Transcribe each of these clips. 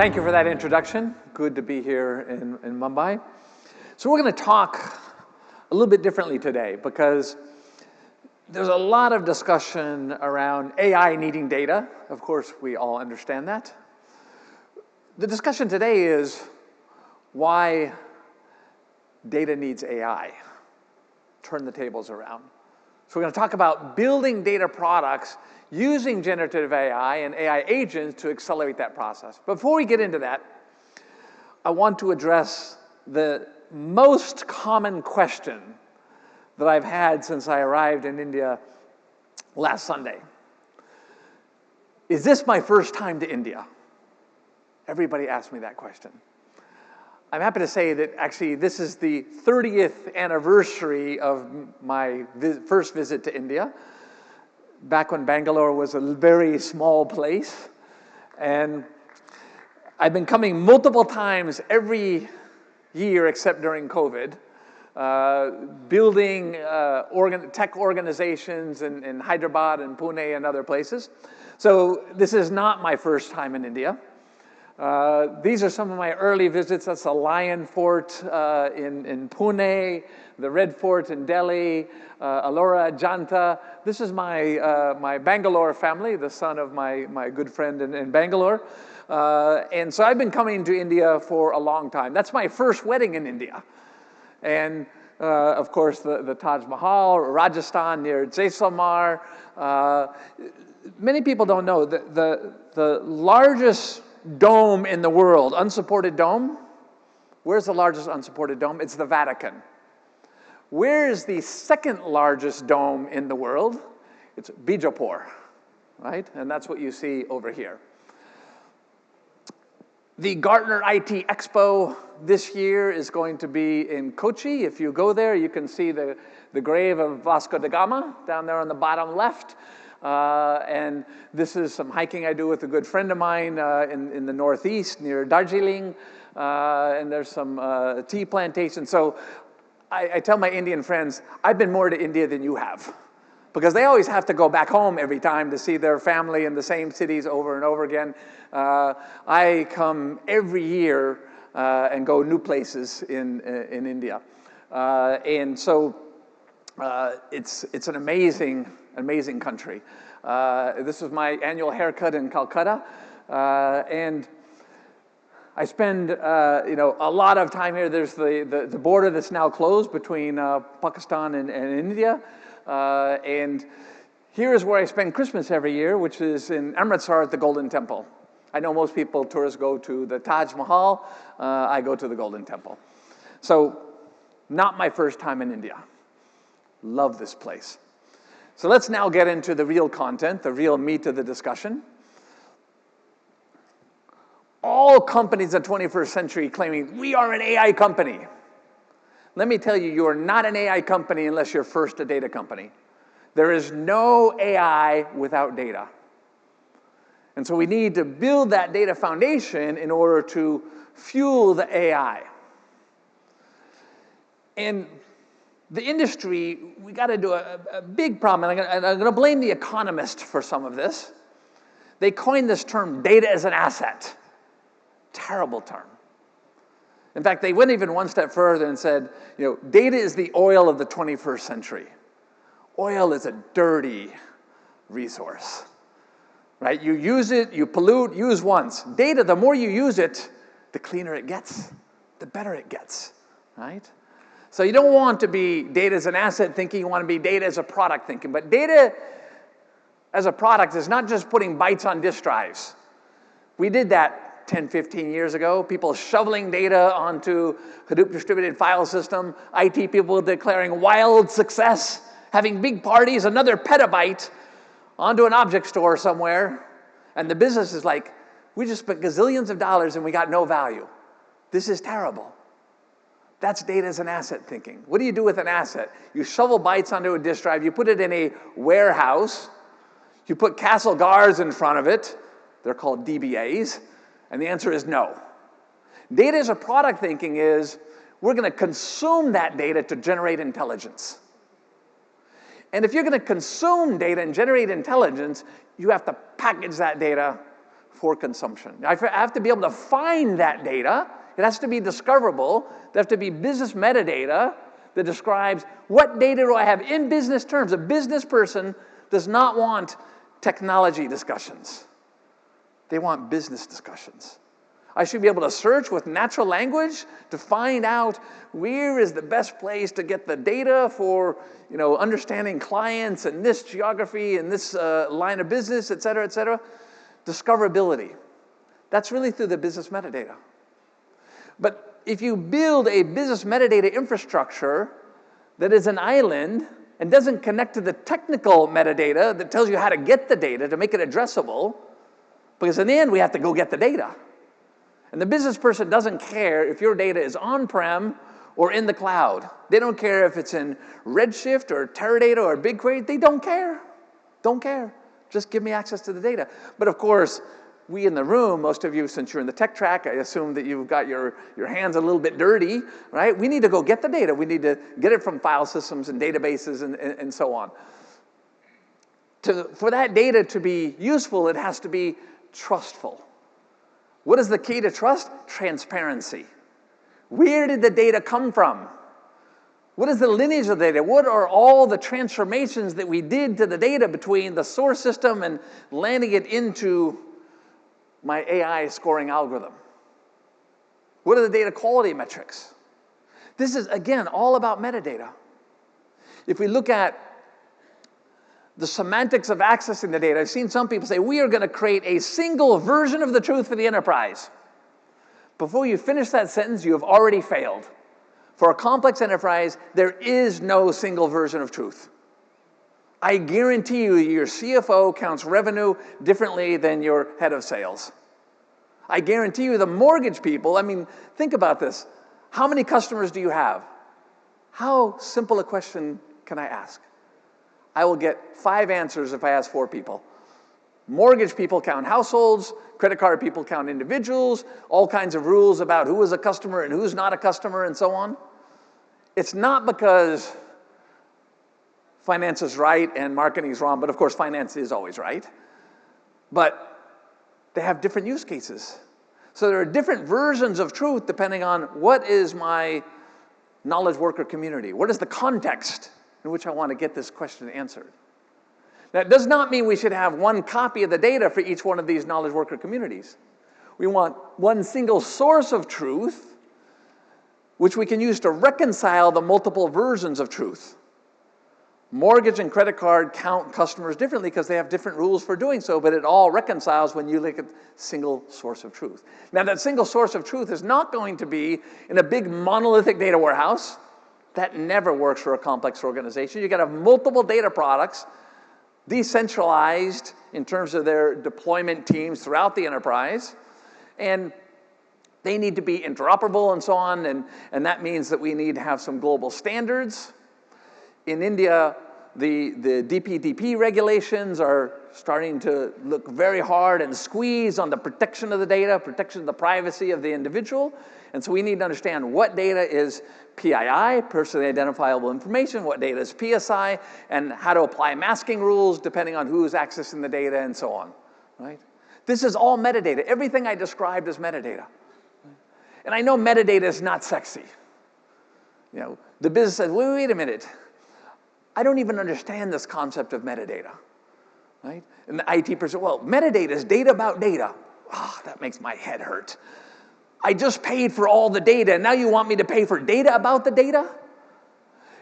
Thank you for that introduction. Good to be here in Mumbai. So we're going to talk a little bit differently today because there's a lot of discussion around AI needing data. Of course, we all understand that. The discussion today is why data needs AI. Turn the tables around. So we're going to talk about building data products using generative AI and AI agents to accelerate that process. Before we get into that, I want to address the most common question that I've had since I arrived in India last Sunday. Is this my first time to India? Everybody asks me that question. I'm happy to say that actually this is the 30th anniversary of my first visit to India, back when Bangalore was a very small place. And I've been coming multiple times every year except during COVID, building tech organizations in Hyderabad and Pune and other places. So this is not my first time in India. These are some of my early visits. That's the Lion Fort in Pune, the Red Fort in Delhi, Ellora, Ajanta. This is my Bangalore family, the son of my good friend in Bangalore. And so I've been coming to India for a long time. That's my first wedding in India. And of course, the Taj Mahal, Rajasthan near Jaisalmer. Many people don't know that the largest dome in the world, unsupported dome. Where's the largest unsupported dome? It's the Vatican. Where is the second largest dome in the world? It's Bijapur, right? And that's what you see over here. The Gartner IT Expo this year is going to be in Kochi. If you go there, you can see the grave of Vasco da Gama down there on the bottom left. And this is some hiking I do with a good friend of mine in the northeast near Darjeeling. And there's some tea plantations. So I tell my Indian friends, I've been more to India than you have. Because they always have to go back home every time to see their family in the same cities over and over again. I come every year and go new places in India. And so it's an amazing country. This is my annual haircut in Calcutta. And I spend a lot of time here. There's the border that's now closed between Pakistan and India. And here is where I spend Christmas every year, which is in Amritsar at the Golden Temple. I know most people, tourists, go to the Taj Mahal. I go to the Golden Temple. So not my first time in India. Love this place. So let's now get into the real content, the real meat of the discussion. All companies in the 21st century claiming, we are an AI company. Let me tell you, you are not an AI company unless you're first a data company. There is no AI without data. And so we need to build that data foundation in order to fuel the AI. And the industry, we got to do a big problem, and I'm going to blame the economist for some of this. They coined this term, data as an asset. Terrible term. In fact, they went even one step further and said, data is the oil of the 21st century. Oil is a dirty resource, right? You use it, you pollute, use once. Data, the more you use it, the cleaner it gets, the better it gets, right? So you don't want to be data as an asset thinking, you want to be data as a product thinking. But data as a product is not just putting bytes on disk drives. We did that 10, 15 years ago, people shoveling data onto Hadoop distributed file system, IT people declaring wild success, having big parties, another petabyte onto an object store somewhere, and the business is like, we just spent gazillions of dollars and we got no value. This is terrible. That's data as an asset thinking. What do you do with an asset? You shovel bytes onto a disk drive, you put it in a warehouse, you put castle guards in front of it, they're called DBAs, and the answer is no. Data as a product thinking is, we're going to consume that data to generate intelligence. And if you're going to consume data and generate intelligence, you have to package that data, for consumption. I have to be able to find that data. It has to be discoverable. There has to be business metadata that describes what data do I have in business terms. A business person does not want technology discussions. They want business discussions. I should be able to search with natural language to find out where is the best place to get the data for, understanding clients and this geography and this line of business, et cetera, et cetera. Discoverability. That's really through the business metadata. But if you build a business metadata infrastructure that is an island and doesn't connect to the technical metadata that tells you how to get the data to make it addressable, because in the end, we have to go get the data. And the business person doesn't care if your data is on-prem or in the cloud. They don't care if it's in Redshift or Teradata or BigQuery. They don't care. Don't care. Just give me access to the data. But of course, we in the room, most of you, since you're in the tech track, I assume that you've got your hands a little bit dirty, right? We need to go get the data. We need to get it from file systems and databases and so on. For that data to be useful, it has to be trustful. What is the key to trust? Transparency. Where did the data come from? What is the lineage of the data? What are all the transformations that we did to the data between the source system and landing it into my AI scoring algorithm? What are the data quality metrics? This is, again, all about metadata. If we look at the semantics of accessing the data, I've seen some people say, we are going to create a single version of the truth for the enterprise. Before you finish that sentence, you have already failed. For a complex enterprise, there is no single version of truth. I guarantee you your CFO counts revenue differently than your head of sales. I guarantee you the mortgage people, think about this. How many customers do you have? How simple a question can I ask? I will get 5 answers if I ask 4 people. Mortgage people count households, credit card people count individuals, all kinds of rules about who is a customer and who's not a customer and so on. It's not because finance is right and marketing is wrong, but of course finance is always right. But they have different use cases. So there are different versions of truth depending on what is my knowledge worker community. What is the context in which I want to get this question answered? Now, it does not mean we should have one copy of the data for each one of these knowledge worker communities. We want one single source of truth, which we can use to reconcile the multiple versions of truth. Mortgage and credit card count customers differently because they have different rules for doing so, but it all reconciles when you look at single source of truth. Now, that single source of truth is not going to be in a big monolithic data warehouse. That never works for a complex organization. You got to have multiple data products, decentralized in terms of their deployment teams throughout the enterprise, and they need to be interoperable and so on, and that means that we need to have some global standards. In India, the DPDP regulations are starting to look very hard and squeeze on the protection of the data, protection of the privacy of the individual. And so we need to understand what data is PII, personally identifiable information, what data is PSI, and how to apply masking rules depending on who's accessing the data and so on, right? This is all metadata. Everything I described is metadata. And I know metadata is not sexy. The business says, wait a minute. I don't even understand this concept of metadata, right? And the IT person, well, metadata is data about data. That makes my head hurt. I just paid for all the data, and now you want me to pay for data about the data?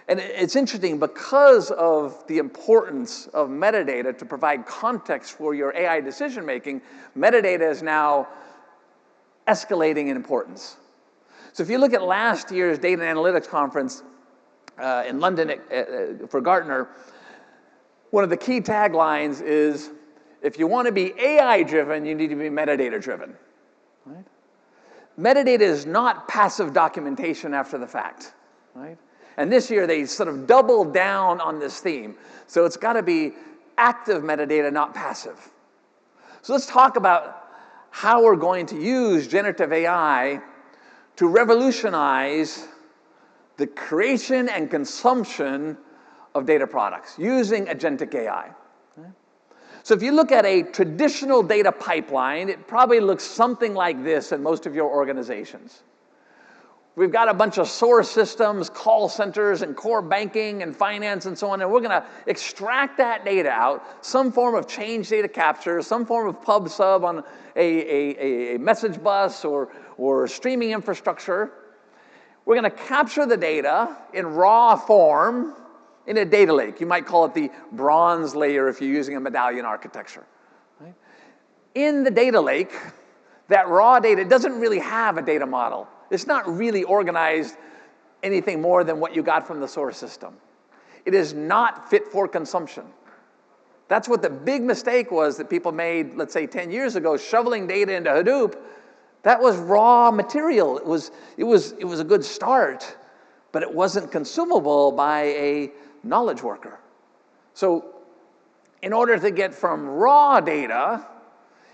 And it's interesting, because of the importance of metadata to provide context for your AI decision-making, metadata is now escalating in importance. So if you look at last year's data and analytics conference in London for Gartner, one of the key taglines is, if you want to be AI-driven, you need to be metadata-driven, right? Metadata is not passive documentation after the fact, right? And this year they sort of doubled down on this theme. So it's got to be active metadata, not passive. So let's talk about how we're going to use generative AI to revolutionize the creation and consumption of data products using Agentic AI. So if you look at a traditional data pipeline, it probably looks something like this in most of your organizations. We've got a bunch of source systems, call centers, and core banking and finance and so on, and we're going to extract that data out, some form of change data capture, some form of pub sub on a message bus or streaming infrastructure. We're going to capture the data in raw form in a data lake. You might call it the bronze layer if you're using a medallion architecture. Right? In the data lake, that raw data doesn't really have a data model. It's not really organized anything more than what you got from the source system. It is not fit for consumption. That's what the big mistake was that people made, let's say 10 years ago, shoveling data into Hadoop. That was raw material. It was a good start, but it wasn't consumable by a knowledge worker. So in order to get from raw data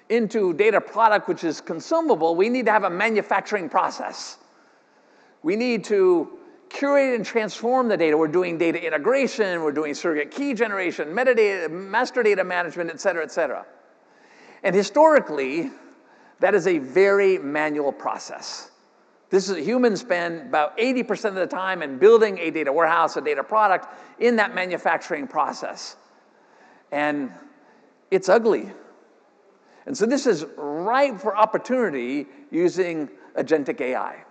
into data product which is consumable, we need to have a manufacturing process. We need to curate and transform the data. We're doing data integration, we're doing surrogate key generation, metadata, master data management, et cetera, et cetera. And historically, that is a very manual process. Humans spend about 80% of the time in building a data warehouse, a data product, in that manufacturing process. And it's ugly. And so this is ripe for opportunity using agentic AI.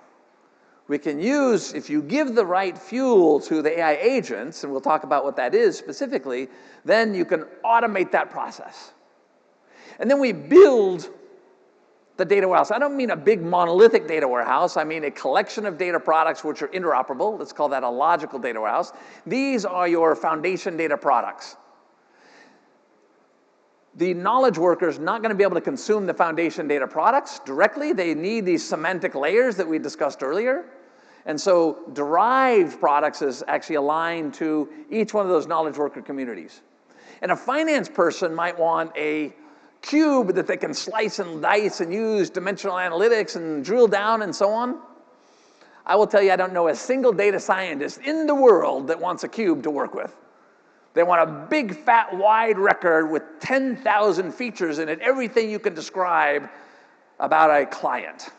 We can use, if you give the right fuel to the AI agents, and we'll talk about what that is specifically, then you can automate that process. And then we build the data warehouse. I don't mean a big monolithic data warehouse. I mean a collection of data products which are interoperable. Let's call that a logical data warehouse. These are your foundation data products. The knowledge worker is not going to be able to consume the foundation data products directly. They need these semantic layers that we discussed earlier. And so derived products is actually aligned to each one of those knowledge worker communities. And a finance person might want a cube that they can slice and dice and use dimensional analytics and drill down and so on. I will tell you, I don't know a single data scientist in the world that wants a cube to work with. They want a big, fat, wide record with 10,000 features in it, everything you can describe about a client.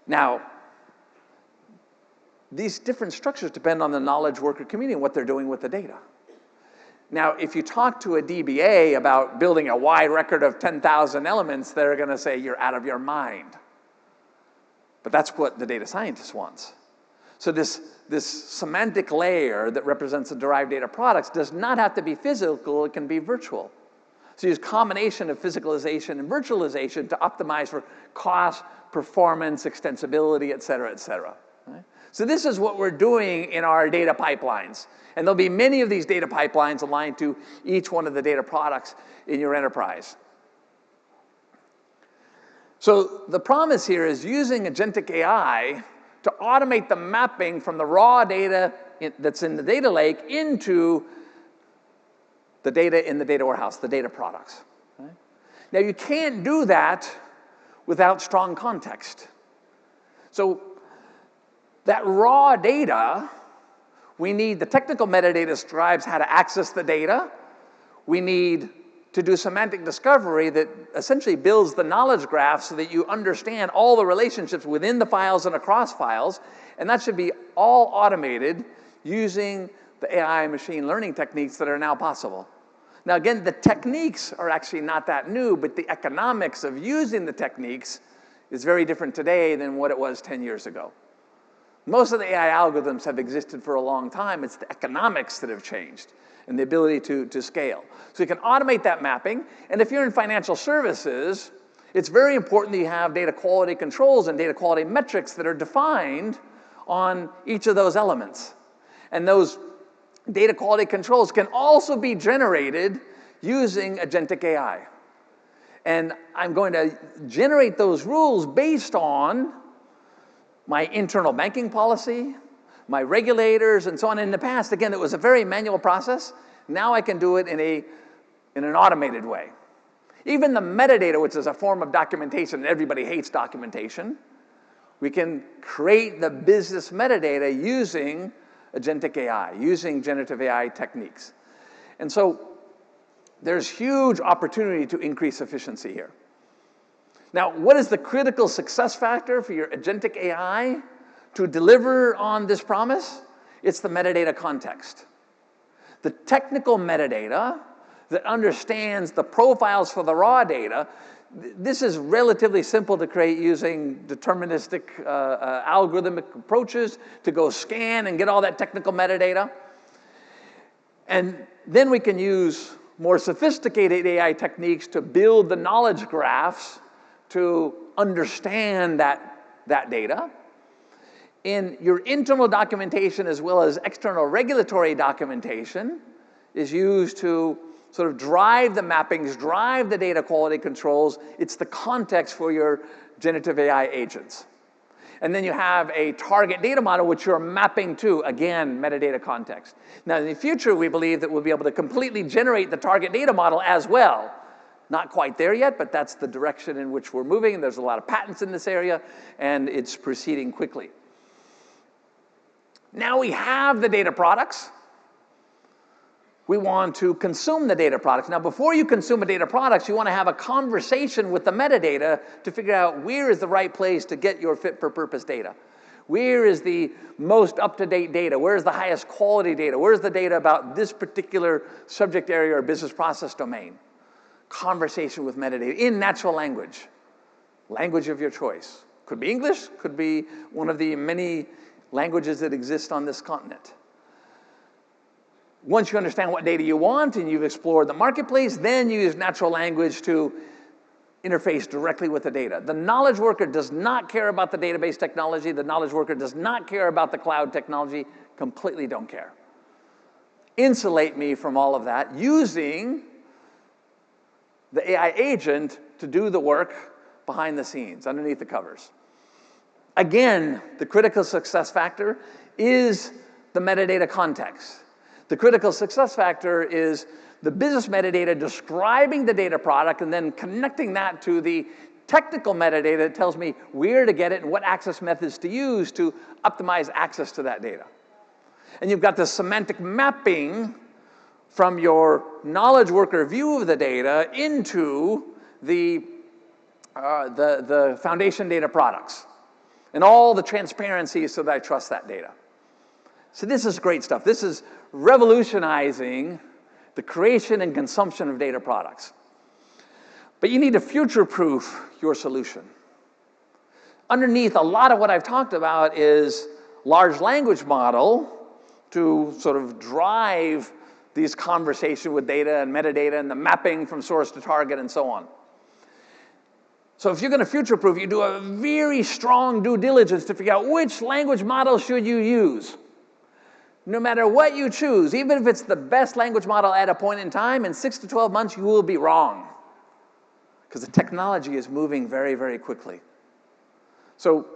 Now, these different structures depend on the knowledge worker community and what they're doing with the data. Now, if you talk to a DBA about building a wide record of 10,000 elements, they're going to say you're out of your mind. But that's what the data scientist wants. So this semantic layer that represents the derived data products does not have to be physical, it can be virtual. So use combination of physicalization and virtualization to optimize for cost, performance, extensibility, et cetera, et cetera. Right? So this is what we're doing in our data pipelines. And there'll be many of these data pipelines aligned to each one of the data products in your enterprise. So the promise here is using agentic AI to automate the mapping from the raw data that's in the data lake into the data in the data warehouse, the data products. Right? Now, you can't do that without strong context. So that raw data, we need the technical metadata describes how to access the data. We need to do semantic discovery that essentially builds the knowledge graph so that you understand all the relationships within the files and across files. And that should be all automated using the AI machine learning techniques that are now possible. Now, again, the techniques are actually not that new, but the economics of using the techniques is very different today than what it was 10 years ago. Most of the AI algorithms have existed for a long time. It's the economics that have changed and the ability to scale. So you can automate that mapping. And if you're in financial services, it's very important that you have data quality controls and data quality metrics that are defined on each of those elements. And those data quality controls can also be generated using agentic AI. And I'm going to generate those rules based on my internal banking policy, my regulators, and so on. In the past, again, it was a very manual process. Now I can do it in an automated way. Even the metadata, which is a form of documentation, and everybody hates documentation, we can create the business metadata using agentic AI, using generative AI techniques. And so There's huge opportunity to increase efficiency here. Now, what is the critical success factor for your agentic AI to deliver on this promise? It's the metadata context. The technical metadata that understands the profiles for the raw data. This is relatively simple to create using deterministic algorithmic approaches to go scan and get all that technical metadata. And then we can use more sophisticated AI techniques to build the knowledge graphs to understand that data. In your internal documentation as well as external regulatory documentation is used to sort of drive the mappings, drive the data quality controls. It's the context for your generative AI agents. And then you have a target data model which you're mapping to, again, metadata context. Now in the future, we believe that we'll be able to completely generate the target data model as well. Not quite there yet, but that's the direction in which we're moving. And there's a lot of patents in this area, and it's proceeding quickly. Now we have the data products. We want to consume the data products. Now, before you consume a data products, you want to have a conversation with the metadata to figure out where is the right place to get your fit-for-purpose data. Where is the most up-to-date data? Where is the highest quality data? Where is the data about this particular subject area or business process domain? Conversation with metadata in natural language. Language of your choice. Could be English, could be one of the many languages that exist on this continent. Once you understand what data you want and you've explored the marketplace, then you use natural language to interface directly with the data. The knowledge worker does not care about the database technology. The knowledge worker does not care about the cloud technology. Completely don't care. Insulate me from all of that using the AI agent to do the work behind the scenes, underneath the covers. Again, the critical success factor is the metadata context. The critical success factor is the business metadata describing the data product and then connecting that to the technical metadata that tells me where to get it and what access methods to use to optimize access to that data. And you've got the semantic mapping from your knowledge worker view of the data into the foundation data products and all the transparency so that I trust that data. So this is great stuff. This is revolutionizing the creation and consumption of data products. But you need to future-proof your solution. Underneath a lot of what I've talked about is large language model to sort of drive these conversations with data and metadata and the mapping from source to target and so on. So if you're going to future-proof, you do a very strong due diligence to figure out which language model should you use. No matter what you choose, even if it's the best language model at a point in time, in 6 to 12 months, you will be wrong. Because the technology is moving very, very quickly. So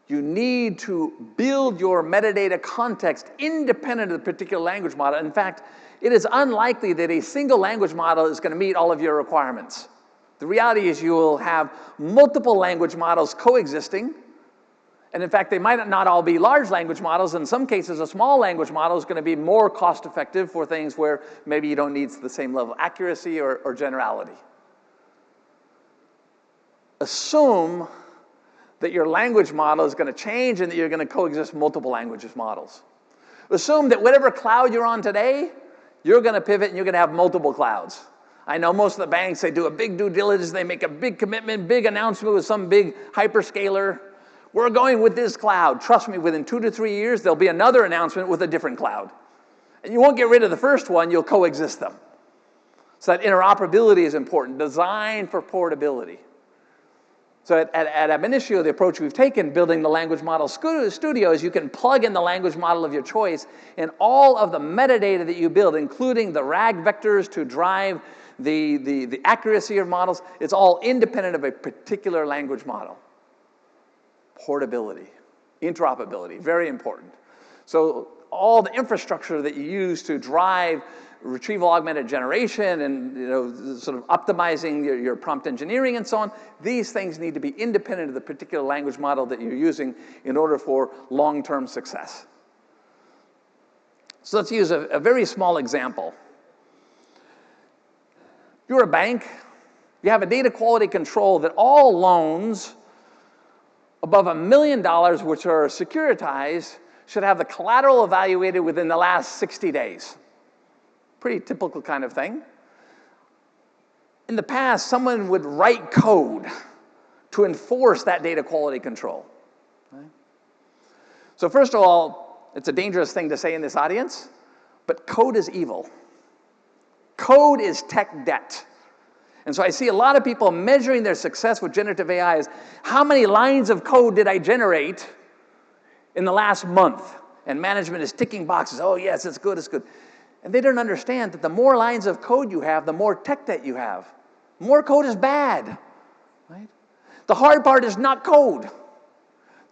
you need to build your metadata context independent of the particular language model. In fact, it is unlikely that a single language model is going to meet all of your requirements. The reality is you will have multiple language models coexisting. And in fact, they might not all be large language models. In some cases, a small language model is going to be more cost effective for things where maybe you don't need the same level of accuracy or generality. Assume that your language model is going to change and that you're going to coexist multiple languages models. Assume that whatever cloud you're on today, you're going to pivot and you're going to have multiple clouds. I know most of the banks, they do a big due diligence, they make a big commitment, big announcement with some big hyperscaler. We're going with this cloud. Trust me, within 2 to 3 years, there'll be another announcement with a different cloud. And you won't get rid of the first one, you'll coexist them. So that interoperability is important, design for portability. So at Ab Initio, the approach we've taken, building the language model studio, is you can plug in the language model of your choice, and all of the metadata that you build, including the RAG vectors to drive the accuracy of models, it's all independent of a particular language model. Portability, interoperability, very important. So all the infrastructure that you use to drive retrieval augmented generation and sort of optimizing your prompt engineering and so on, these things need to be independent of the particular language model that you're using in order for long-term success. So let's use a very small example. you're a bank, you have a data quality control that all loans above $1 million, which are securitized, should have the collateral evaluated within the last 60 days. Pretty typical kind of thing. In the past, someone would write code to enforce that data quality control. Right? So first of all, it's a dangerous thing to say in this audience, but code is evil. Code is tech debt. And so I see a lot of people measuring their success with generative AI as how many lines of code did I generate in the last month? And management is ticking boxes. Oh, yes, it's good, it's good. And they don't understand that the more lines of code you have, the more tech debt you have. More code is bad. Right? The hard part is not code.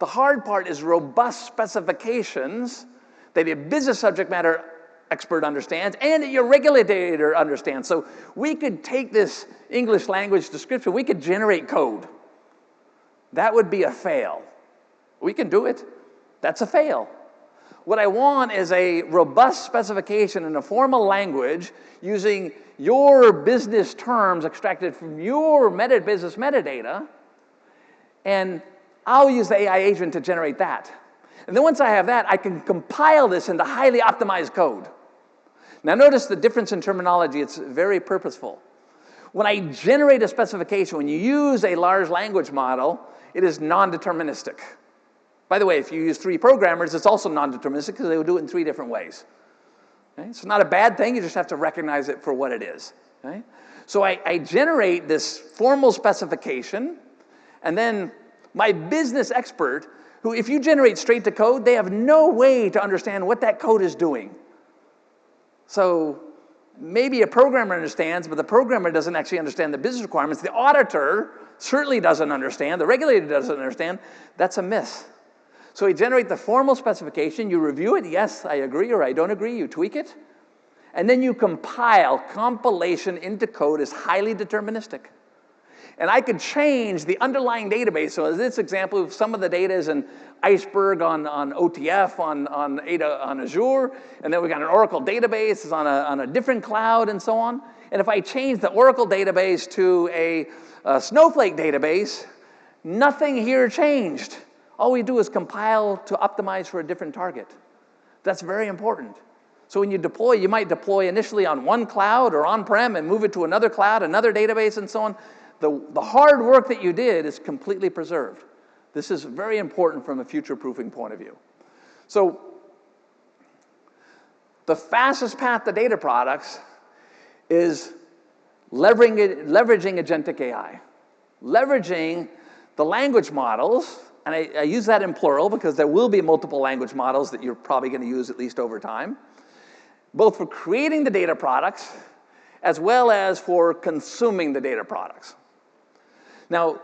The hard part is robust specifications that a business subject matter expert understands and that your regulator understands. So we could take this English language description, we could generate code. That would be a fail. We can do it. That's a fail. What I want is a robust specification in a formal language using your business terms extracted from your business metadata, and I'll use the AI agent to generate that. And then once I have that, I can compile this into highly optimized code. Now notice the difference in terminology. It's very purposeful. When I generate a specification, when you use a large language model, it is non-deterministic. By the way, if you use 3 programmers, it's also non-deterministic because they will do it in 3 different ways. Okay? It's not a bad thing, you just have to recognize it for what it is. Okay? So I generate this formal specification, and then my business expert, who if you generate straight to code, they have no way to understand what that code is doing. So maybe a programmer understands, but the programmer doesn't actually understand the business requirements. The auditor certainly doesn't understand. The regulator doesn't understand. That's a miss. So you generate the formal specification, you review it, yes, I agree or I don't agree, you tweak it, and then you compile. Compilation into code is highly deterministic. And I could change the underlying database. So in this example, some of the data is an Iceberg on OTF, on Azure, and then we got an Oracle database is on a different cloud and so on. And if I change the Oracle database to a Snowflake database, nothing here changed. All we do is compile to optimize for a different target. That's very important. So when you deploy, you might deploy initially on one cloud or on-prem and move it to another cloud, another database, and so on. The hard work that you did is completely preserved. This is very important from a future-proofing point of view. So the fastest path to data products is leveraging agentic AI. Leveraging the language models, and I use that in plural because there will be multiple language models that you're probably going to use at least over time, both for creating the data products as well as for consuming the data products. Now,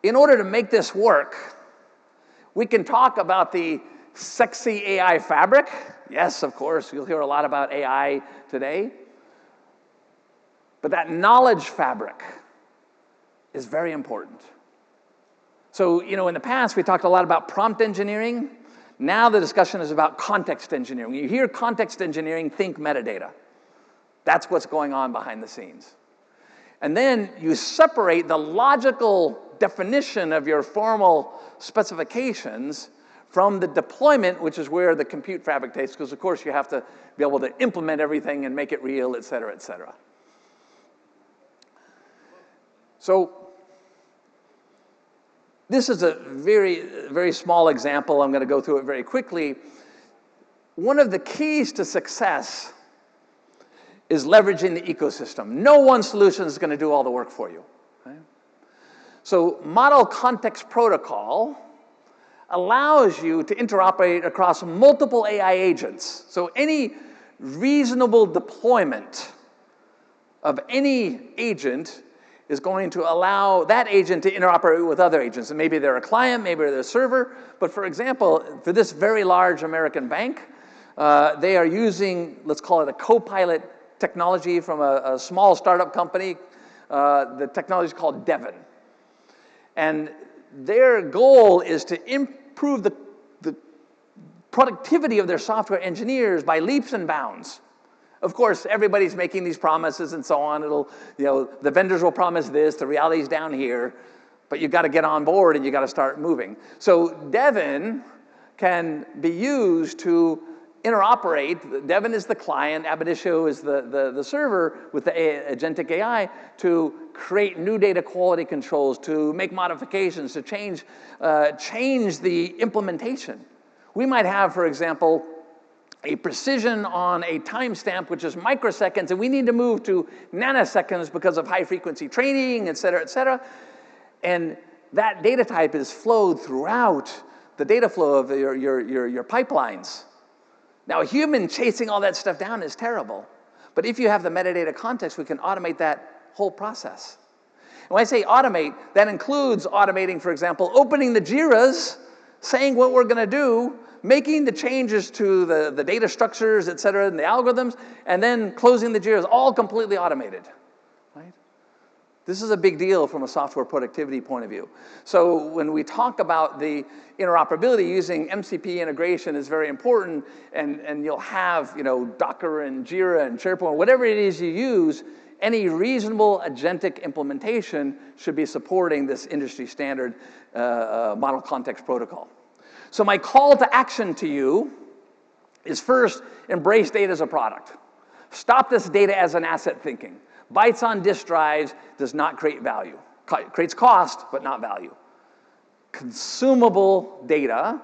in order to make this work, we can talk about the sexy AI fabric. Yes, of course, you'll hear a lot about AI today. But that knowledge fabric is very important. So, in the past, we talked a lot about prompt engineering. Now the discussion is about context engineering. When you hear context engineering, think metadata. That's what's going on behind the scenes. And then you separate the logical definition of your formal specifications from the deployment, which is where the compute fabric takes, because of course you have to be able to implement everything and make it real, et cetera, et cetera. So this is a very, very small example. I'm going to go through it very quickly. One of the keys to success is leveraging the ecosystem. No one solution is going to do all the work for you. Okay? So Model Context Protocol allows you to interoperate across multiple AI agents. So any reasonable deployment of any agent is going to allow that agent to interoperate with other agents. And maybe they're a client, maybe they're a server. But for example, for this very large American bank, they are using, let's call it a co-pilot technology from a small startup company. The technology is called Devon. And their goal is to improve the productivity of their software engineers by leaps and bounds. Of course, everybody's making these promises and so on. The vendors will promise this, the reality's down here, but you've got to get on board and you've got to start moving. So Devin can be used to interoperate. Devin is the client, Ab Initio is the server with the Agentic AI to create new data quality controls, to make modifications, to change the implementation. We might have, for example, a precision on a timestamp, which is microseconds, and we need to move to nanoseconds because of high-frequency training, et cetera, et cetera. And that data type is flowed throughout the data flow of your pipelines. Now, a human chasing all that stuff down is terrible. But if you have the metadata context, we can automate that whole process. And when I say automate, that includes automating, for example, opening the JIRAs, saying what we're going to do, making the changes to the data structures, et cetera, and the algorithms, and then closing the JIRAs, all completely automated. Right? This is a big deal from a software productivity point of view. So when we talk about the interoperability, using MCP integration is very important, and you'll have Docker and Jira and SharePoint, whatever it is you use, any reasonable agentic implementation should be supporting this industry standard model context protocol. So my call to action to you is first, embrace data as a product. Stop this data as an asset thinking. Bytes on disk drives does not create value. Creates cost, but not value. Consumable data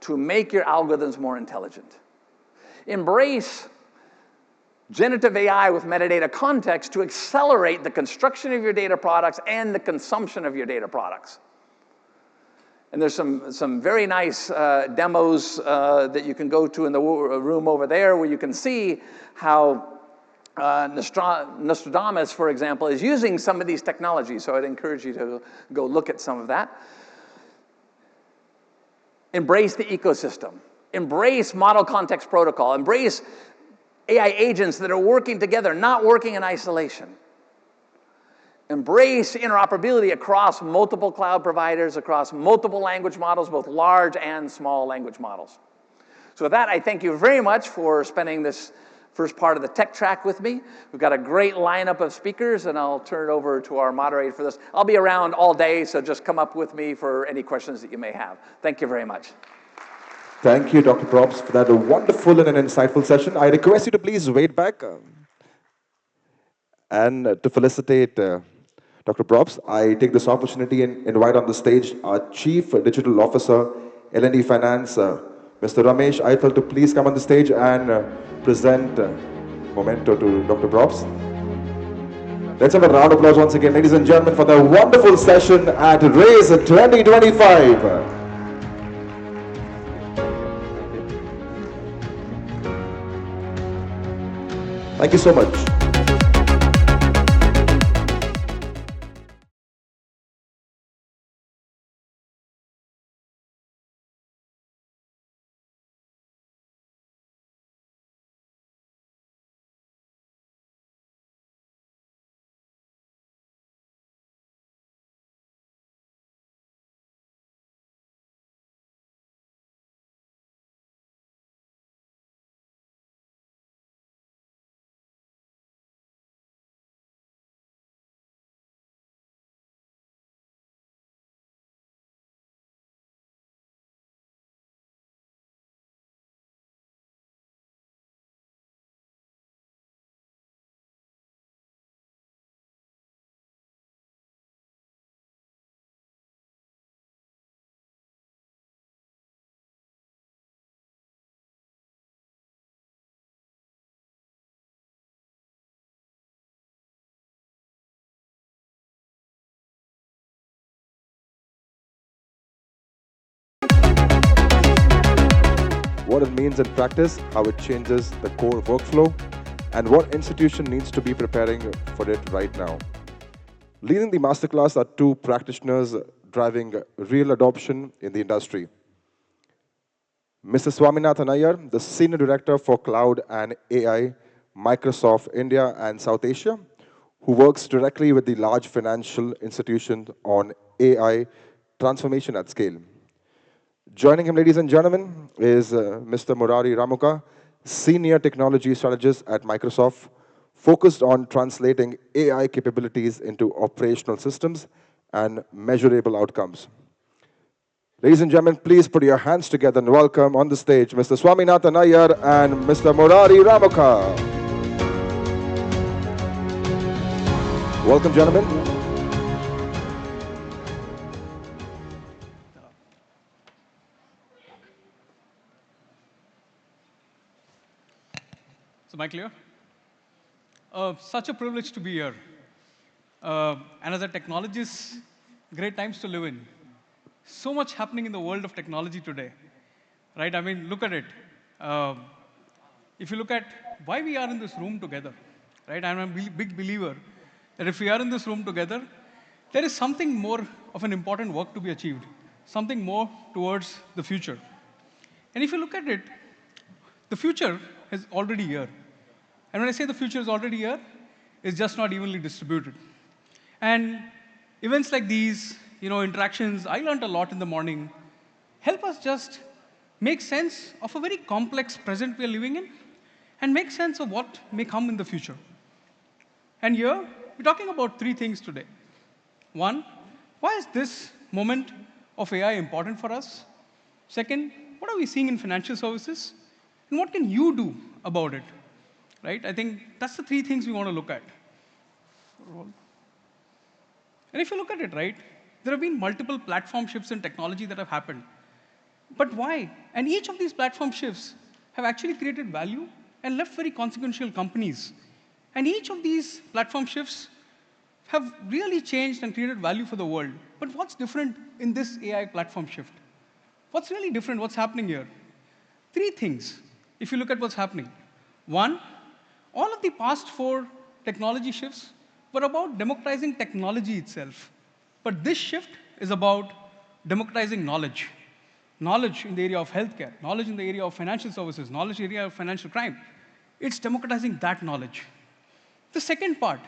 to make your algorithms more intelligent. Embrace generative AI with metadata context to accelerate the construction of your data products and the consumption of your data products. And there's some very nice demos that you can go to in the room over there where you can see how Nostradamus, for example, is using some of these technologies. So I'd encourage you to go look at some of that. Embrace the ecosystem. Embrace model context protocol. Embrace AI agents that are working together, not working in isolation. Embrace interoperability across multiple cloud providers, across multiple language models, both large and small language models. So with that, I thank you very much for spending this first part of the tech track with me. We've got a great lineup of speakers, and I'll turn it over to our moderator for this. I'll be around all day, so just come up with me for any questions that you may have. Thank you very much. Thank you, Dr. Props, for that wonderful and an insightful session. I request you to please wait back. And to felicitate Dr. Props, I take this opportunity and invite on the stage our Chief Digital Officer, L&T Finance, Mr. Ramesh Aiyer, to please come on the stage and present memento to Dr. Props. Let's have a round of applause once again, ladies and gentlemen, for the wonderful session at RAISE 2025. Thank you so much. What it means in practice, how it changes the core workflow, and what institution needs to be preparing for it right now. Leading the masterclass are two practitioners driving real adoption in the industry. Mr. Swaminathan Aiyer, the Senior Director for Cloud and AI, Microsoft India and South Asia, who works directly with the large financial institutions on AI transformation at scale. Joining him, ladies and gentlemen, is Mr. Murari Ramuka, senior technology strategist at Microsoft, focused on translating AI capabilities into operational systems and measurable outcomes. Ladies and gentlemen, please put your hands together and welcome on the stage Mr. Swaminathan Aiyer and Mr. Murari Ramuka. Welcome, gentlemen. So, am I clear? Such a privilege to be here. And as a technologist, great times to live in. So much happening in the world of technology today, right? I mean, look at it. If you look at why we are in this room together, right? I'm a big believer that if we are in this room together, there is something more of an important work to be achieved, something more towards the future. And if you look at it, the future is already here. And when I say the future is already here, it's just not evenly distributed. And events like these, interactions, I learned a lot in the morning, help us just make sense of a very complex present we are living in and make sense of what may come in the future. And here, we're talking about three things today. One, why is this moment of AI important for us? Second, what are we seeing in financial services? And what can you do about it? Right? I think that's the three things we want to look at. And if you look at it, right, there have been multiple platform shifts in technology that have happened. But why? And each of these platform shifts have actually created value and left very consequential companies. And each of these platform shifts have really changed and created value for the world. But what's different in this AI platform shift? What's really different? What's happening here? Three things, if you look at what's happening. One, all of the past four technology shifts were about democratizing technology itself. But this shift is about democratizing knowledge. Knowledge in the area of healthcare, knowledge in the area of financial services, knowledge in the area of financial crime. It's democratizing that knowledge. The second part,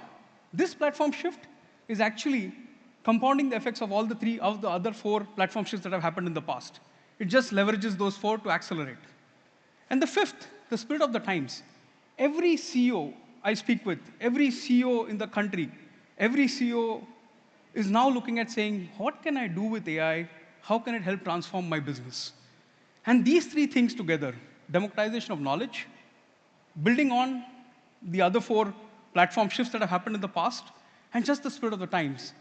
this platform shift is actually compounding the effects of all the other four platform shifts that have happened in the past. It just leverages those four to accelerate. And the fifth, the spirit of the times. Every CEO I speak with, every CEO in the country, every CEO is now looking at saying, what can I do with AI? How can it help transform my business? And these three things together, democratization of knowledge, building on the other four platform shifts that have happened in the past, and just the spirit of the times,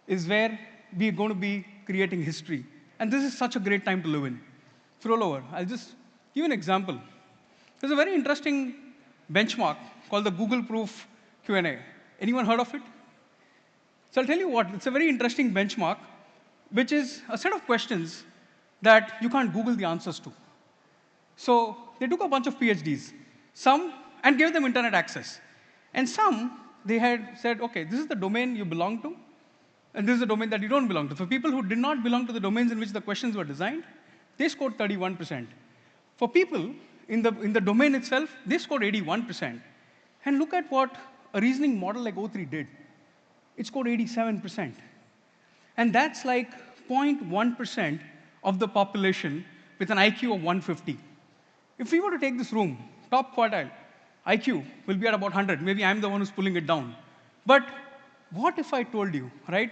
is where we're going to be creating history. And this is such a great time to live in. If you roll over, I'll just give you an example. There's a very interesting benchmark called the Google Proof Q&A. Anyone heard of it? So I'll tell you what, it's a very interesting benchmark, which is a set of questions that you can't Google the answers to. So they took a bunch of PhDs, and gave them internet access. And some, they had said, OK, this is the domain you belong to, and this is the domain that you don't belong to. For people who did not belong to the domains in which the questions were designed, they scored 31%. For people in the domain itself, they scored 81%. And look at what a reasoning model like O3 did. It scored 87%. And that's like 0.1% of the population with an IQ of 150. If we were to take this room, top quartile, IQ will be at about 100. Maybe I'm the one who's pulling it down. But what if I told you, right?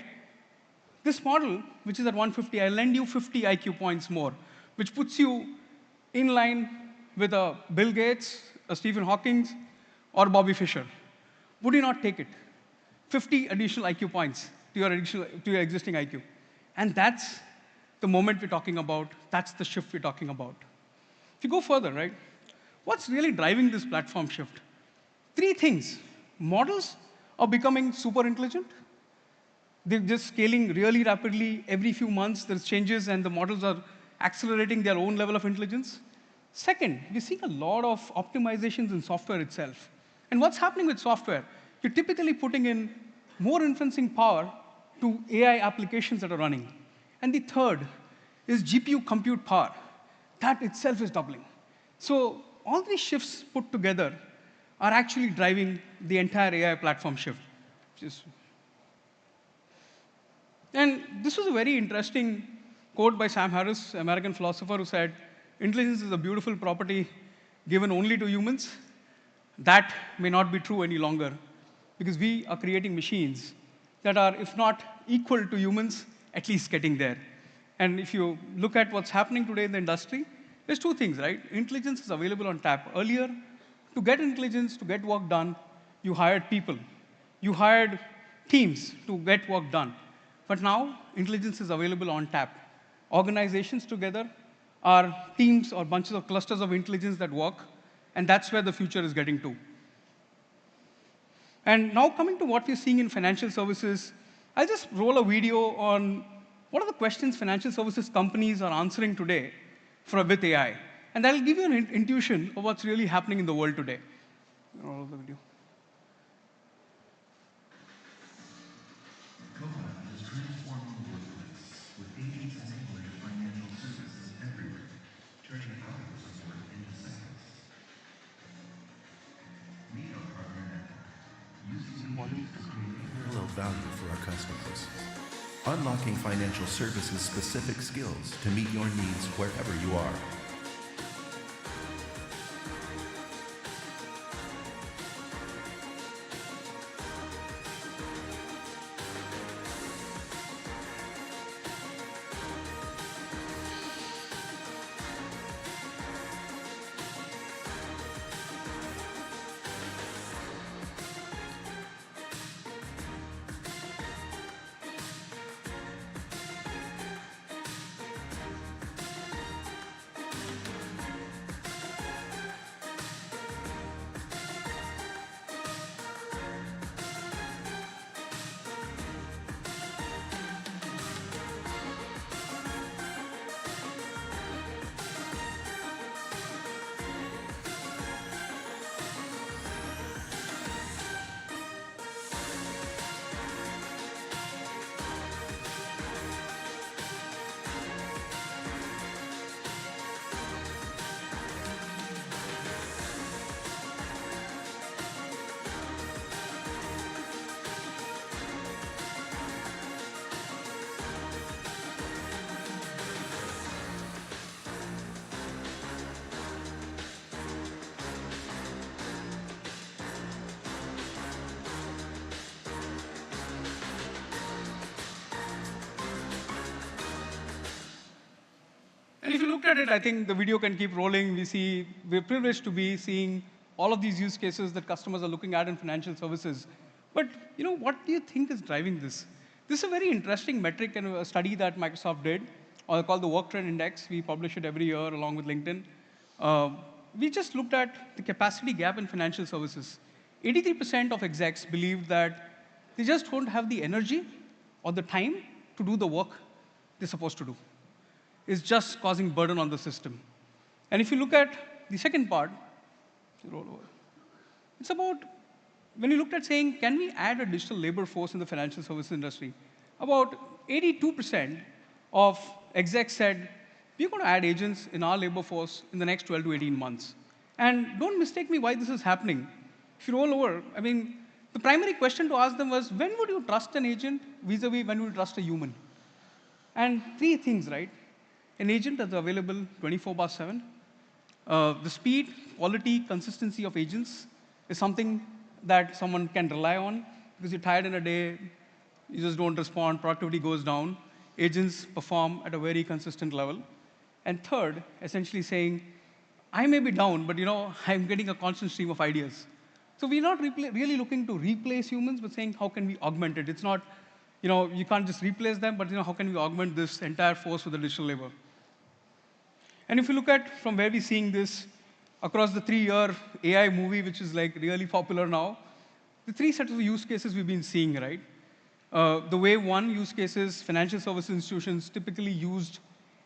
This model, which is at 150, I'll lend you 50 IQ points more, which puts you in line with a Bill Gates, a Stephen Hawking, or Bobby Fischer. Would you not take it? 50 additional IQ points to your existing IQ. And that's the moment we're talking about. That's the shift we're talking about. If you go further, right? What's really driving this platform shift? Three things. Models are becoming super intelligent. They're just scaling really rapidly. Every few months, there's changes, and the models are accelerating their own level of intelligence. Second, we're seeing a lot of optimizations in software itself. And what's happening with software? You're typically putting in more inferencing power to AI applications that are running. And the third is GPU compute power. That itself is doubling. So all these shifts put together are actually driving the entire AI platform shift. And this was a very interesting quote by Sam Harris, American philosopher, who said, intelligence is a beautiful property given only to humans, that may not be true any longer, because we are creating machines that are, if not equal to humans, at least getting there. And if you look at what's happening today in the industry, there's two things, right? Intelligence is available on tap. Earlier, to get intelligence, to get work done, you hired people. You hired teams to get work done. But now, intelligence is available on tap. Organizations together are teams or bunches of clusters of intelligence that work, and that's where the future is getting to. And now coming to what we're seeing in financial services, I'll just roll a video on what are the questions financial services companies are answering today with AI. And that'll give you an intuition of what's really happening in the world today. Roll the video. Is transforming the workplace with agents enabling financial services everywhere, turning hours of work into seconds. Meet our partner now. Using agents to create unparalleled value for our customers. Unlocking financial services specific skills to meet your needs wherever you are. And if you looked at it, I think the video can keep rolling. We're privileged to be seeing all of these use cases that customers are looking at in financial services. But what do you think is driving this? This is a very interesting metric and a study that Microsoft did, called the Work Trend Index. We publish it every year along with LinkedIn. We just looked at the capacity gap in financial services. 83% of execs believe that they just don't have the energy or the time to do the work they're supposed to do. It's just causing burden on the system. And if you look at the second part, it's about when you looked at saying, can we add a digital labor force in the financial services industry? About 82% of execs said, we're going to add agents in our labor force in the next 12 to 18 months. And don't mistake me why this is happening. If you roll over, the primary question to ask them was, when would you trust an agent vis-a-vis when would you trust a human? And three things, right? An agent that's available 24/7. The speed, quality, consistency of agents is something that someone can rely on, because you're tired in a day, you just don't respond, productivity goes down. Agents perform at a very consistent level. And third, essentially saying, I may be down, but I'm getting a constant stream of ideas. So we're not really looking to replace humans, but saying, how can we augment it? It's not, you can't just replace them, but how can we augment this entire force with the digital labor? And if you look at from where we're seeing this across the 3-year AI movie, which is like really popular now, the 3 sets of use cases we've been seeing, right? The wave 1 use cases, financial services institutions typically used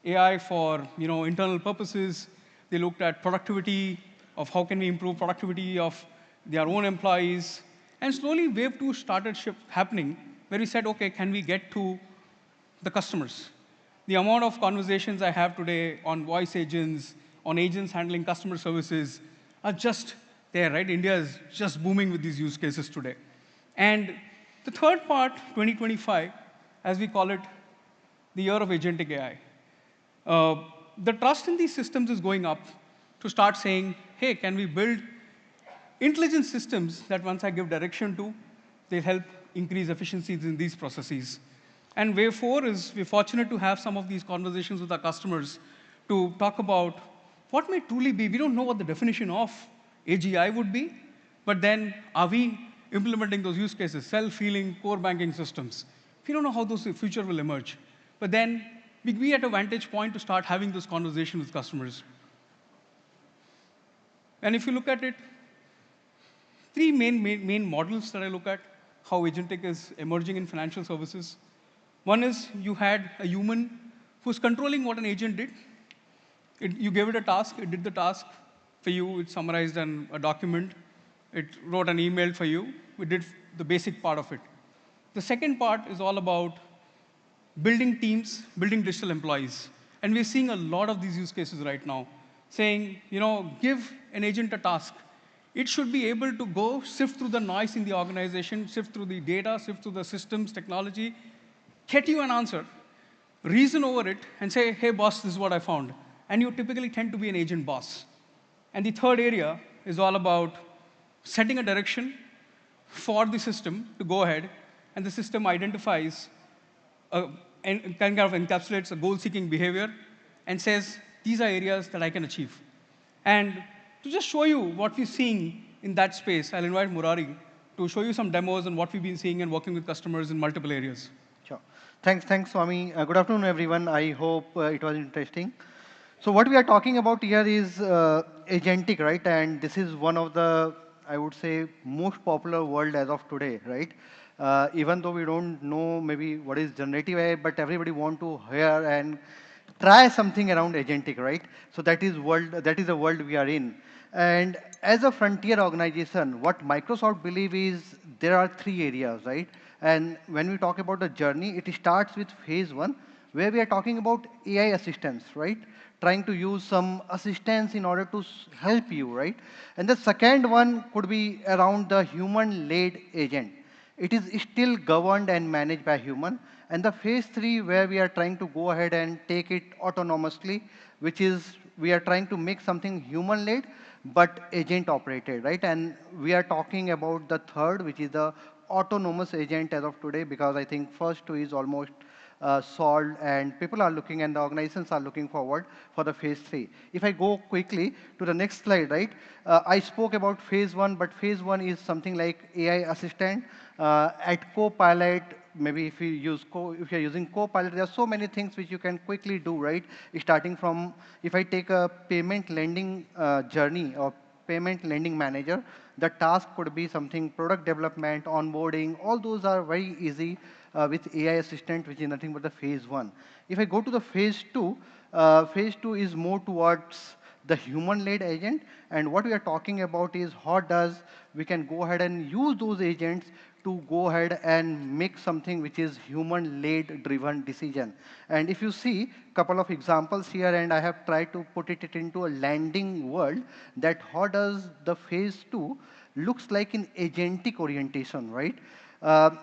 AI for internal purposes. They looked at productivity, of how can we improve productivity of their own employees. And slowly, wave 2 started happening, where we said, OK, can we get to the customers? The amount of conversations I have today on voice agents, on agents handling customer services, are just there, right? India is just booming with these use cases today. And the third part, 2025, as we call it, the year of Agentic AI. The trust in these systems is going up to start saying, hey, can we build intelligent systems that once I give direction to, they help increase efficiencies in these processes. And wave 4 is we're fortunate to have some of these conversations with our customers to talk about what may truly be. We don't know what the definition of AGI would be, but then are we implementing those use cases, self-healing core banking systems? We don't know how those in the future will emerge. But then we at a vantage point to start having those conversations with customers. And if you look at it, three main models that I look at, how agentic is emerging in financial services. One is you had a human who's controlling what an agent did. You gave it a task, it did the task for you, it summarized a document, it wrote an email for you, it did the basic part of it. The second part is all about building teams, building digital employees. And we're seeing a lot of these use cases right now, saying, give an agent a task. It should be able to go sift through the noise in the organization, sift through the data, sift through the systems, technology, get you an answer, reason over it, and say, hey, boss, this is what I found. And you typically tend to be an agent boss. And the third area is all about setting a direction for the system to go ahead, and the system identifies and kind of encapsulates a goal-seeking behavior and says, these are areas that I can achieve. And to just show you what we're seeing in that space, I'll invite Murari to show you some demos on what we've been seeing and working with customers in multiple areas. Sure. Thanks, Swami. Good afternoon, everyone. I hope it was interesting. So what we are talking about here is agentic, right? And this is one of the, I would say, most popular world as of today, right? Even though we don't know maybe what is generative AI, but everybody want to hear and try something around agentic, right? So that is the world we are in. And as a frontier organization, what Microsoft believe is there are three areas, right? And when we talk about the journey, it starts with phase 1, where we are talking about AI assistance, right? Trying to use some assistance in order to help you, right? And the second one could be around the human-led agent. It is still governed and managed by human. And the phase 3, where we are trying to go ahead and take it autonomously, which is we are trying to make something human-led, but agent-operated, right? And we are talking about the third, which is the autonomous agent as of today, because I think first 2 is almost solved, and people are looking and the organizations are looking forward for the phase 3. If I go quickly to the next slide, right? I spoke about phase 1, but phase 1 is something like AI assistant. At Copilot, maybe if you're using Copilot, there are so many things which you can quickly do, right? Starting from, if I take a payment lending journey or payment lending manager, the task could be something product development, onboarding, all those are very easy with AI assistant, which is nothing but the phase 1. If I go to the phase 2 is more towards the human-led agent, and what we are talking about is how does we can go ahead and use those agents to go ahead and make something which is human-led driven decision. And if you see a couple of examples here, and I have tried to put it into a landing world, that how does the phase 2 looks like in agentic orientation, right?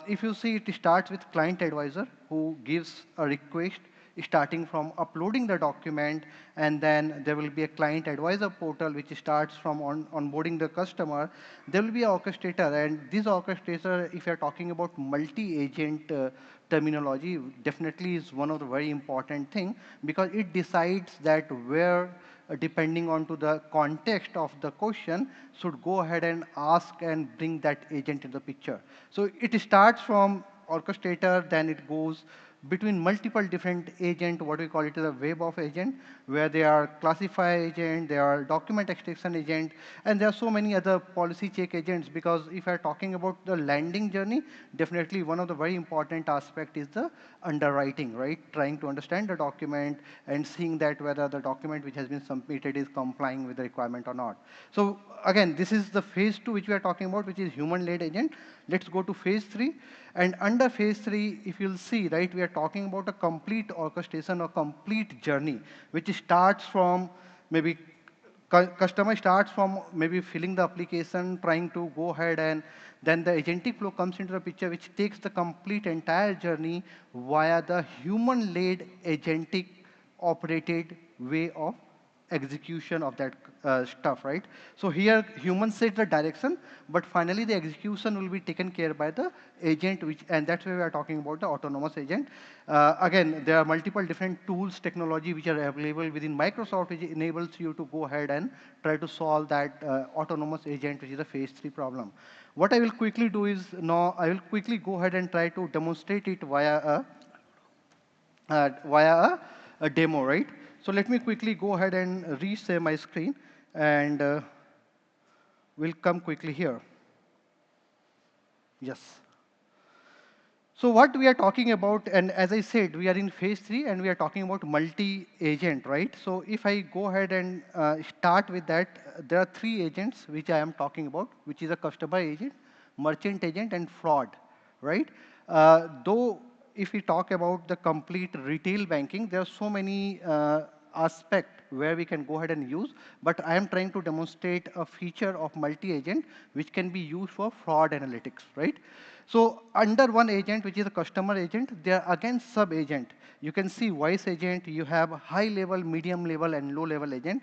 If you see, it starts with client advisor who gives a request starting from uploading the document, and then there will be a client advisor portal which starts from onboarding the customer. There will be an orchestrator, and this orchestrator, if you're talking about multi-agent terminology, definitely is one of the very important thing, because it decides that where, depending on to the context of the question, should go ahead and ask and bring that agent in the picture. So it starts from orchestrator, then it goes between multiple different agent, what we call it as a web of agent, where they are classify agent, they are document extraction agent, and there are so many other policy check agents, because if you're talking about the landing journey, definitely one of the very important aspect is the underwriting, right? Trying to understand the document and seeing that whether the document which has been submitted is complying with the requirement or not. So again, this is the phase 2 which we are talking about, which is human-led agent. Let's go to phase 3. And under phase 3, if you'll see, right, we are talking about a complete orchestration or complete journey, which starts from maybe customer starts from maybe filling the application, trying to go ahead, and then the agentic flow comes into the picture, which takes the complete entire journey via the human-led agentic operated way of execution of that stuff, right? So here, humans set the direction, but finally the execution will be taken care by the agent, and that's why we are talking about the autonomous agent. Again, there are multiple different tools, technology, which are available within Microsoft, which enables you to go ahead and try to solve that autonomous agent, which is a phase 3 problem. What I will quickly do is, now I will quickly go ahead and try to demonstrate it via a demo, right? So let me quickly go ahead and reshare my screen, and we'll come quickly here. Yes. So what we are talking about, and as I said, we are in phase 3, and we are talking about multi-agent, right? So if I go ahead and start with that, there are 3 agents which I am talking about, which is a customer agent, merchant agent, and fraud, right? Though if we talk about the complete retail banking, there are so many aspects where we can go ahead and use, but I am trying to demonstrate a feature of multi-agent which can be used for fraud analytics, right? So under one agent, which is a customer agent, there are again sub-agent. You can see voice agent, you have high level, medium level, and low level agent.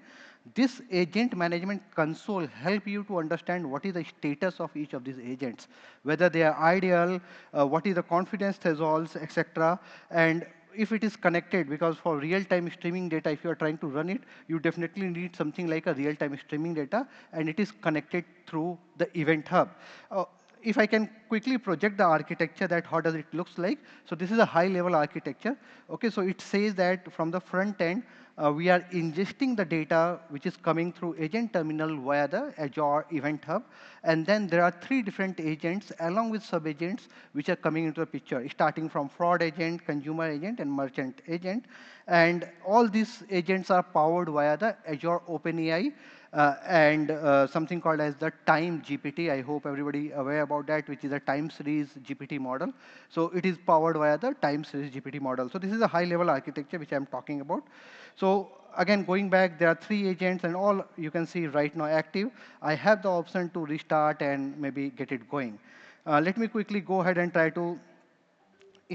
This agent management console help you to understand what is the status of each of these agents, whether they are ideal, what is the confidence thresholds, etc. And if it is connected, because for real-time streaming data, if you are trying to run it, you definitely need something like a real-time streaming data, and it is connected through the event hub. If I can quickly project the architecture, that how does it looks like. So this is a high-level architecture. Okay, so it says that from the front end, we are ingesting the data which is coming through agent terminal via the Azure Event Hub. And then there are 3 different agents along with sub-agents which are coming into the picture, starting from fraud agent, consumer agent, and merchant agent. And all these agents are powered via the Azure OpenAI and something called as the time GPT. I hope everybody aware about that, which is a time series GPT model. So it is powered via the time series GPT model. So this is a high-level architecture which I'm talking about. So again, going back, there are 3 agents, and all you can see right now active. I have the option to restart and maybe get it going. Let me quickly go ahead and try to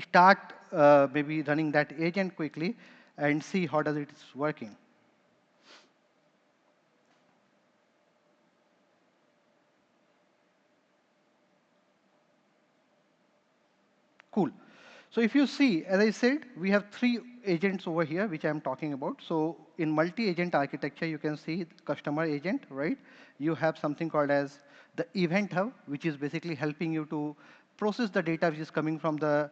start maybe running that agent quickly and see how does it is working. Cool. So if you see, as I said, we have 3 agents over here, which I'm talking about. So in multi-agent architecture, you can see customer agent, right? You have something called as the event hub, which is basically helping you to process the data which is coming from the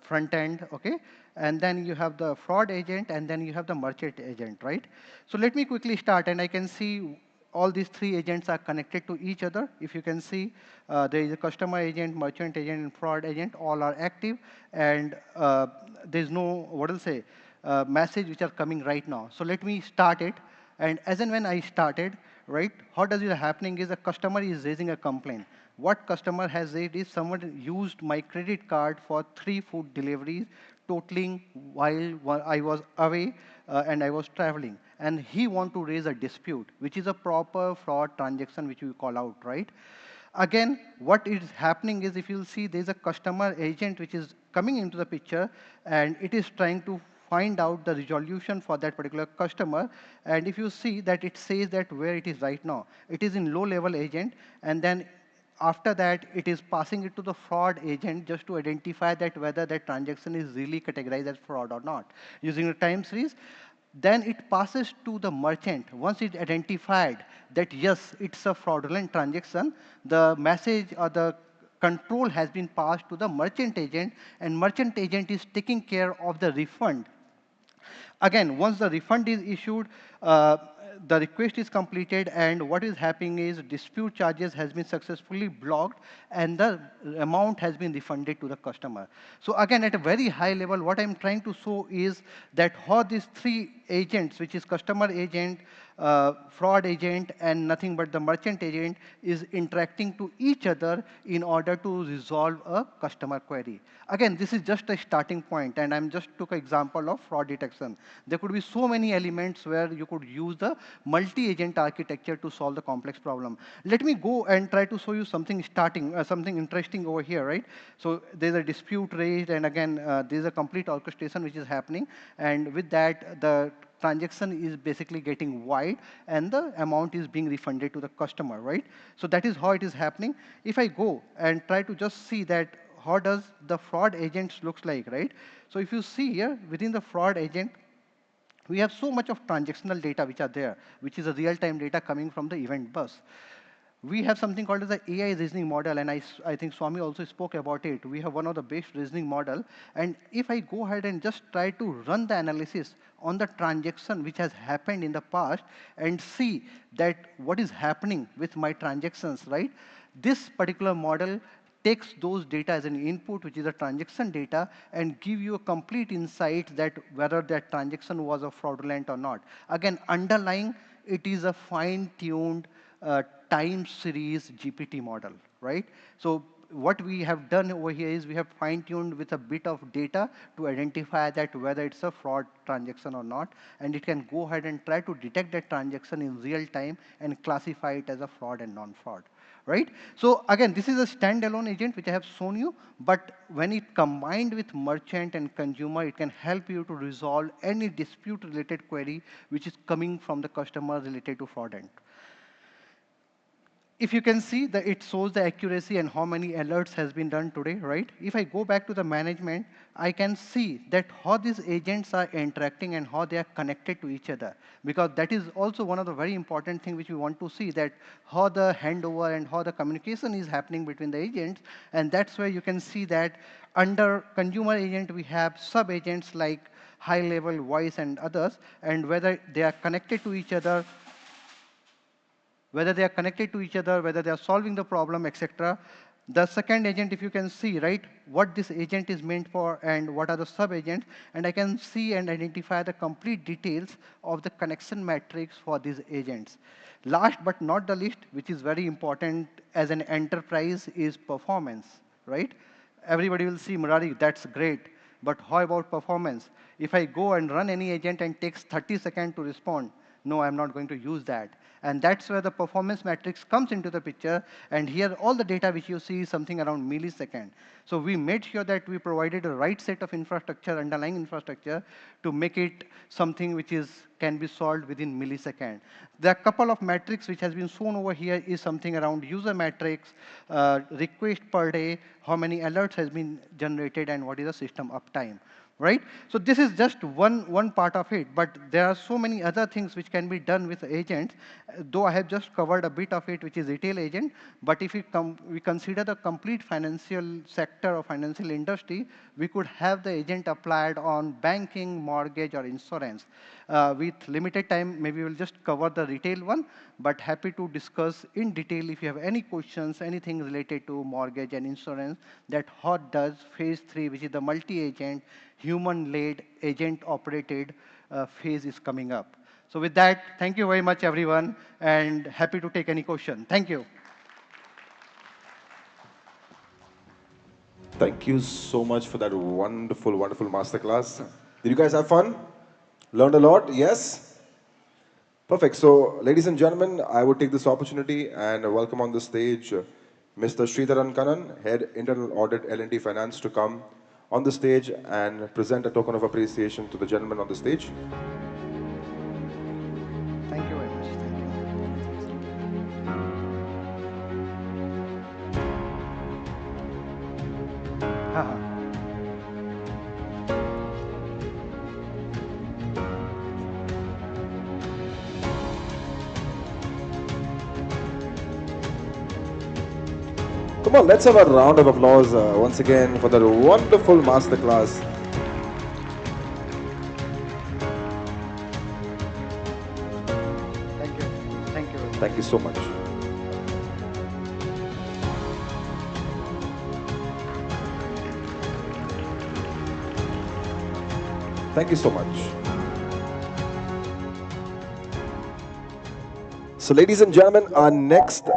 front end, okay? And then you have the fraud agent, and then you have the merchant agent, right? So let me quickly start, and I can see all these 3 agents are connected to each other. If you can see, there is a customer agent, merchant agent, and fraud agent. All are active, and there's no, what I'll say, message which are coming right now. So let me start it. And as and when I started, right, how does it happening is a customer is raising a complaint. What customer has said is someone used my credit card for 3 food deliveries, totaling while I was away and I was traveling. And he want to raise a dispute, which is a proper fraud transaction, which we call out, right? Again, what is happening is, if you'll see, there's a customer agent which is coming into the picture, and it is trying to find out the resolution for that particular customer. And if you see that it says that where it is right now, it is in low-level agent, and then after that, it is passing it to the fraud agent just to identify that whether that transaction is really categorized as fraud or not. Using the time series, then it passes to the merchant. Once it identified that, yes, it's a fraudulent transaction, the message or the control has been passed to the merchant agent, and merchant agent is taking care of the refund. Again, once the refund is issued, the request is completed, and what is happening is dispute charges has been successfully blocked, and the amount has been refunded to the customer. So again, at a very high level, what I'm trying to show is that how these 3 agents, which is customer agent, fraud agent, and nothing but the merchant agent, is interacting to each other in order to resolve a customer query. Again, this is just a starting point, and I'm just took an example of fraud detection. There could be so many elements where you could use the multi-agent architecture to solve the complex problem. Let me go and try to show you something something interesting over here, right? So there's a dispute raised, and again, there's a complete orchestration which is happening, and with that, the transaction is basically getting wide and the amount is being refunded to the customer, right? So that is how it is happening. If I go and try to just see that how does the fraud agents looks like, right? So if you see here within the fraud agent, we have so much of transactional data which are there, which is a real-time data coming from the event bus. We have something called as the AI reasoning model, and I think Swami also spoke about it. We have one of the best reasoning model, and if I go ahead and just try to run the analysis on the transaction which has happened in the past and see that what is happening with my transactions, right? This particular model takes those data as an input, which is the transaction data, and give you a complete insight that whether that transaction was a fraudulent or not. Again, underlying, it is a fine-tuned time series GPT model, right? So what we have done over here is we have fine-tuned with a bit of data to identify that whether it's a fraud transaction or not, and it can go ahead and try to detect that transaction in real time and classify it as a fraud and non-fraud, right? So again, this is a standalone agent which I have shown you, but when it combined with merchant and consumer, it can help you to resolve any dispute-related query which is coming from the customer related to fraudulent. If you can see that it shows the accuracy and how many alerts has been done today, right? If I go back to the management, I can see that how these agents are interacting and how they are connected to each other. Because that is also one of the very important things which we want to see, that how the handover and how the communication is happening between the agents. And that's where you can see that under consumer agent, we have sub-agents like high-level voice and others, and whether they are connected to each other, whether they are connected to each other, whether they are solving the problem, etc. The second agent, if you can see, right, what this agent is meant for and what are the sub-agents, and I can see and identify the complete details of the connection matrix for these agents. Last but not the least, which is very important as an enterprise, is performance, right? Everybody will see, Murari, that's great, but how about performance? If I go and run any agent and takes 30 seconds to respond, no, I'm not going to use that. And that's where the performance matrix comes into the picture. And here, all the data which you see is something around millisecond. So we made sure that we provided the right set of infrastructure, underlying infrastructure, to make it something which can be solved within millisecond. There are a couple of metrics which has been shown over here is something around user metrics, request per day, how many alerts has been generated, and what is the system uptime. Right? So this is just one part of it, but there are so many other things which can be done with agents, though I have just covered a bit of it, which is retail agent. But if we consider the complete financial sector or financial industry, we could have the agent applied on banking, mortgage, or insurance. With limited time, maybe we'll just cover the retail one, but happy to discuss in detail if you have any questions, anything related to mortgage and insurance, that how does phase 3, which is the multi-agent, human-led, agent-operated phase is coming up. So with that, thank you very much, everyone, and happy to take any question. Thank you. Thank you so much for that wonderful, wonderful masterclass. Did you guys have fun? Learned a lot? Yes? Perfect. So, ladies and gentlemen, I would take this opportunity and welcome on the stage Mr. Sridharan Kannan, Head Internal Audit L&T Finance, to come on the stage and present a token of appreciation to the gentleman on the stage. Thank you very much. Thank you. Come on, let's have a round of applause once again for that wonderful masterclass. Thank you. Thank you. Thank you so much. Thank you so much. So, ladies and gentlemen, our next